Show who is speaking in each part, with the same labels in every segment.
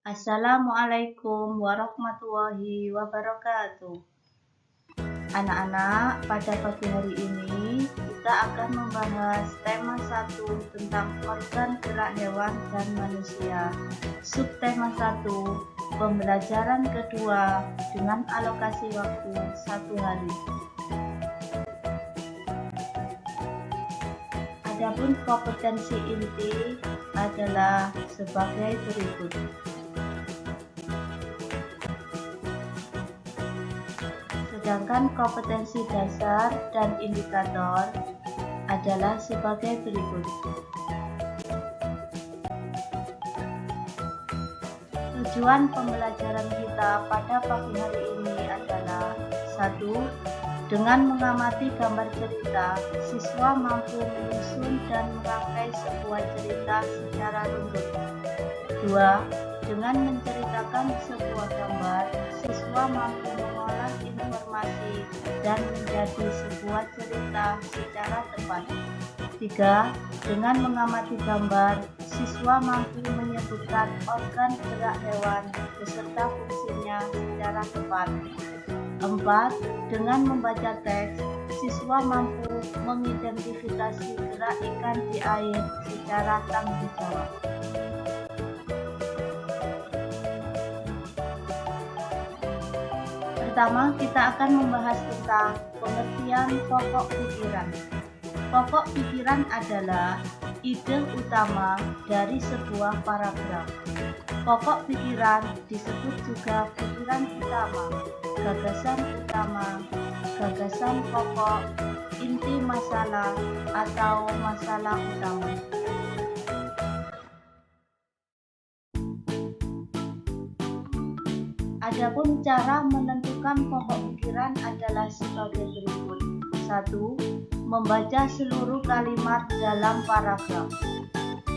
Speaker 1: Assalamualaikum warahmatullahi wabarakatuh. Anak-anak, pada pagi hari ini kita akan membahas tema 1 tentang organ gerak hewan dan manusia. Subtema 1, pembelajaran kedua dengan alokasi waktu 1 hari. Adapun kompetensi inti adalah sebagai berikut. Sedangkan kompetensi dasar dan indikator adalah sebagai berikut. Tujuan pembelajaran kita pada pagi hari ini adalah 1. Dengan mengamati gambar cerita, siswa mampu menyusun dan merangkai sebuah cerita secara runtut. 2. Dengan menceritakan sebuah gambar, siswa mampu mengolah informasi dan menjadi sebuah cerita secara tepat. 3. Dengan mengamati gambar, siswa mampu menyebutkan organ gerak hewan beserta fungsinya secara tepat. 4. Dengan membaca teks, siswa mampu mengidentifikasi gerak ikan di air secara tanggung jawab. Pertama, kita akan membahas tentang pengertian pokok pikiran. Pokok pikiran adalah ide utama dari sebuah paragraf. Pokok pikiran disebut juga pikiran utama, gagasan pokok, inti masalah, atau masalah utama. Adapun cara menentukan pokok pikiran adalah sebagai berikut. 1. Membaca seluruh kalimat dalam paragraf.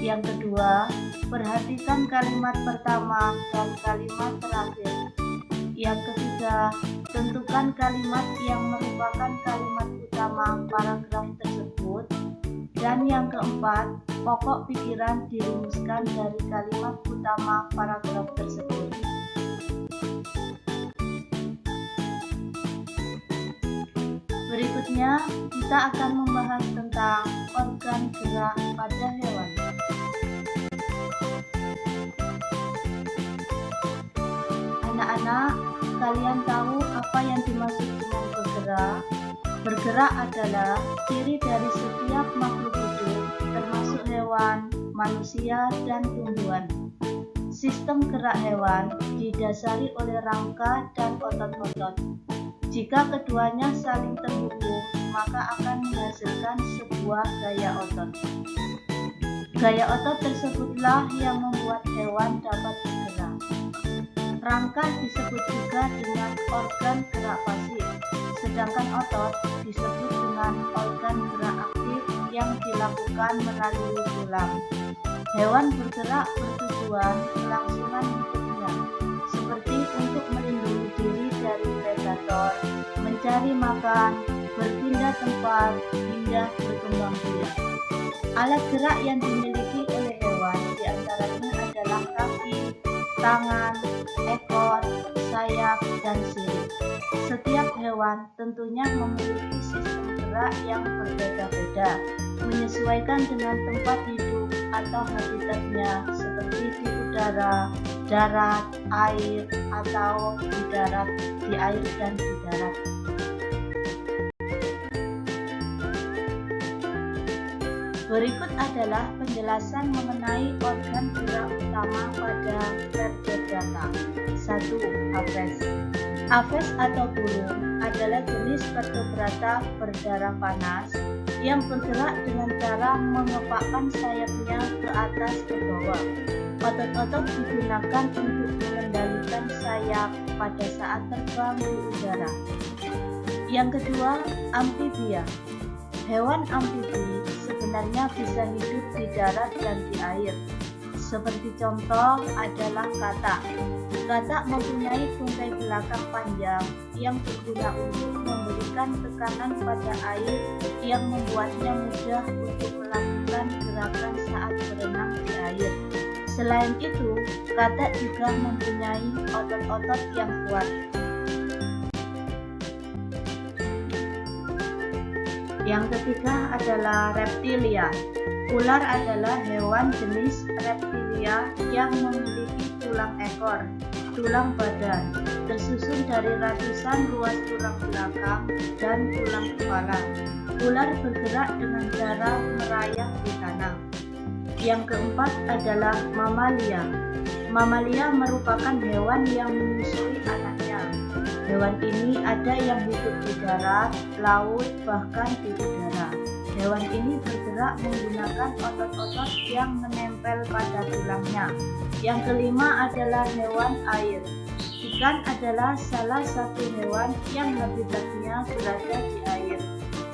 Speaker 1: Yang kedua, perhatikan kalimat pertama dan kalimat terakhir. Yang ketiga, tentukan kalimat yang merupakan kalimat utama paragraf tersebut. Dan yang keempat, pokok pikiran dirumuskan dari kalimat utama paragraf tersebut. Berikutnya, kita akan membahas tentang organ gerak pada hewan. Anak-anak, kalian tahu apa yang dimaksud dengan bergerak? Bergerak adalah ciri dari setiap makhluk hidup, termasuk hewan, manusia, dan tumbuhan. Sistem gerak hewan didasari oleh rangka dan otot-otot. Jika keduanya saling terhubung, maka akan menghasilkan sebuah gaya otot. Gaya otot tersebutlah yang membuat hewan dapat bergerak. Rangka disebut juga dengan organ gerak pasif, sedangkan otot disebut dengan organ gerak aktif yang dilakukan melalui tulang. Hewan bergerak bertujuan kelangsungan hidupnya, seperti untuk melindungi diri dari predator, mencari makan, berpindah tempat, hingga berkembang biak. Alat gerak yang dimiliki oleh hewan diantaranya adalah kaki, tangan, ekor, sayap, dan sirip. Setiap hewan tentunya memiliki sistem gerak yang berbeda-beda, menyesuaikan dengan tempat hidup atau habitatnya seperti di udara, darat, air, atau di darat, di air dan di darat. Berikut adalah penjelasan mengenai organ gerak utama pada vertebrata. 1. Aves. Aves atau burung adalah jenis vertebrata berdarah panas yang bergerak dengan cara mengepakkan sayapnya ke atas ke bawah. Otot-otot digunakan untuk mengendalikan sayap pada saat terbang di udara. Yang kedua, amfibia. Hewan amfibi sebenarnya bisa hidup di darat dan di air. Seperti contoh adalah katak. Katak mempunyai tungkai belakang panjang yang berguna untuk memberikan tekanan pada air yang membuatnya mudah untuk melakukan gerakan saat berenang di air. Selain itu, katak juga mempunyai otot-otot yang kuat. Yang ketiga adalah reptilia. Ular adalah hewan jenis reptilia yang memiliki tulang ekor, tulang badan, tersusun dari ratusan ruas tulang belakang dan tulang kepala. Ular bergerak dengan cara merayap di tanah. Yang keempat adalah mamalia. Mamalia merupakan hewan yang menyusui anaknya. Hewan ini ada yang hidup di darat, laut, bahkan di udara. Hewan ini bergerak menggunakan otot-otot yang menempel pada tulangnya. Yang kelima adalah hewan air. Ikan adalah salah satu hewan yang habitatnya berada di air,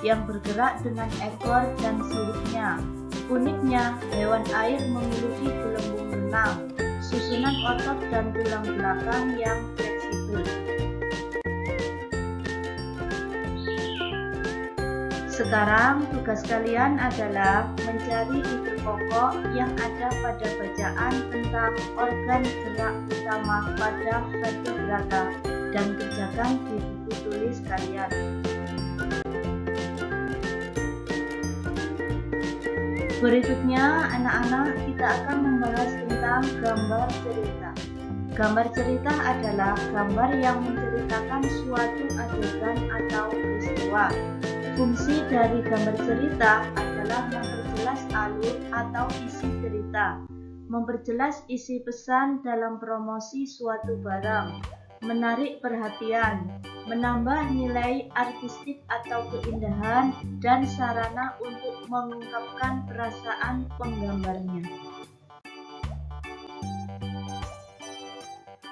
Speaker 1: yang bergerak dengan ekor dan siripnya. Uniknya, hewan air memiliki gelembung renang, susunan otot dan tulang belakang yang fleksibel. Sekarang tugas kalian adalah mencari ide pokok yang ada pada bacaan tentang organ gerak utama pada vertebrata dan kerjakan di buku tulis kalian. Berikutnya, anak-anak, kita akan membahas tentang gambar cerita. Gambar cerita adalah gambar yang menceritakan suatu adegan atau peristiwa. Fungsi dari gambar cerita adalah memperjelas alur atau isi cerita, memperjelas isi pesan dalam promosi suatu barang, menarik perhatian, menambah nilai artistik atau keindahan, dan sarana untuk mengungkapkan perasaan penggambarnya.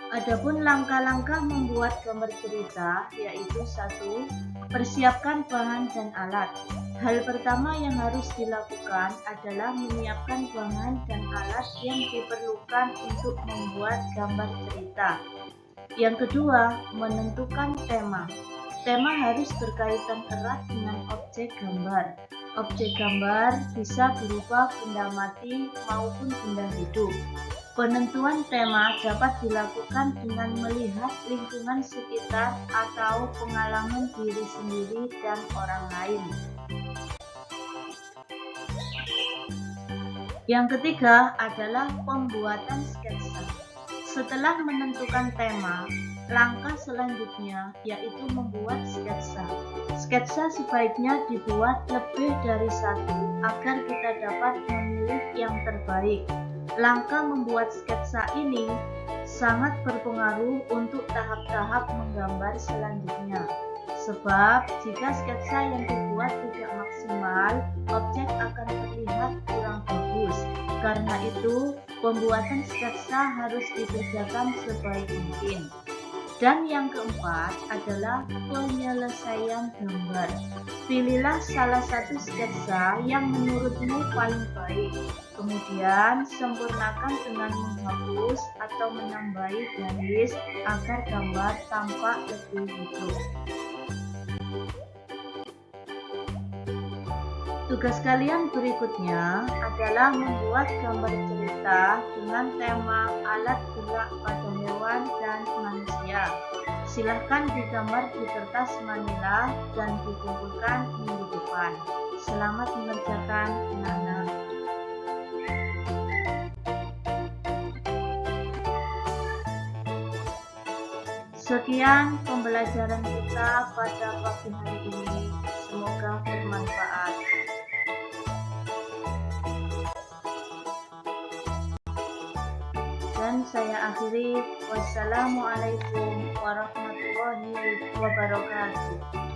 Speaker 1: Adapun langkah-langkah membuat gambar cerita yaitu 1. Persiapkan bahan dan alat. Hal pertama yang harus dilakukan adalah menyiapkan bahan dan alat yang diperlukan untuk membuat gambar cerita. Yang kedua, menentukan tema. Tema harus berkaitan erat dengan objek gambar. Objek gambar bisa berupa benda mati maupun benda hidup. Penentuan tema dapat dilakukan dengan melihat lingkungan sekitar atau pengalaman diri sendiri dan orang lain. Yang ketiga adalah pembuatan sketsa. Setelah menentukan tema, langkah selanjutnya yaitu membuat sketsa. Sketsa sebaiknya dibuat lebih dari satu agar kita dapat memilih yang terbaik. Langkah membuat sketsa ini sangat berpengaruh untuk tahap-tahap menggambar selanjutnya. Sebab jika sketsa yang dibuat tidak maksimal, objek akan terlihat kurang bagus. Karena itu, pembuatan sketsa harus dikerjakan sebaik mungkin. Dan yang keempat adalah penyelesaian gambar. Pilihlah salah satu sketsa yang menurutmu paling baik. Kemudian sempurnakan dengan menghapus atau menambahi garis agar gambar tampak lebih hidup. Tugas kalian berikutnya adalah membuat gambar cerita dengan tema alat gerak pada hewan dan manusia. Silahkan digambar di kertas manila dan dikumpulkan minggu depan. Selamat mengerjakan, anak-anak. Sekian pembelajaran kita pada pagi hari ini. Semoga bermanfaat. Dan saya akhiri. Wassalamualaikum warahmatullahi wabarakatuh.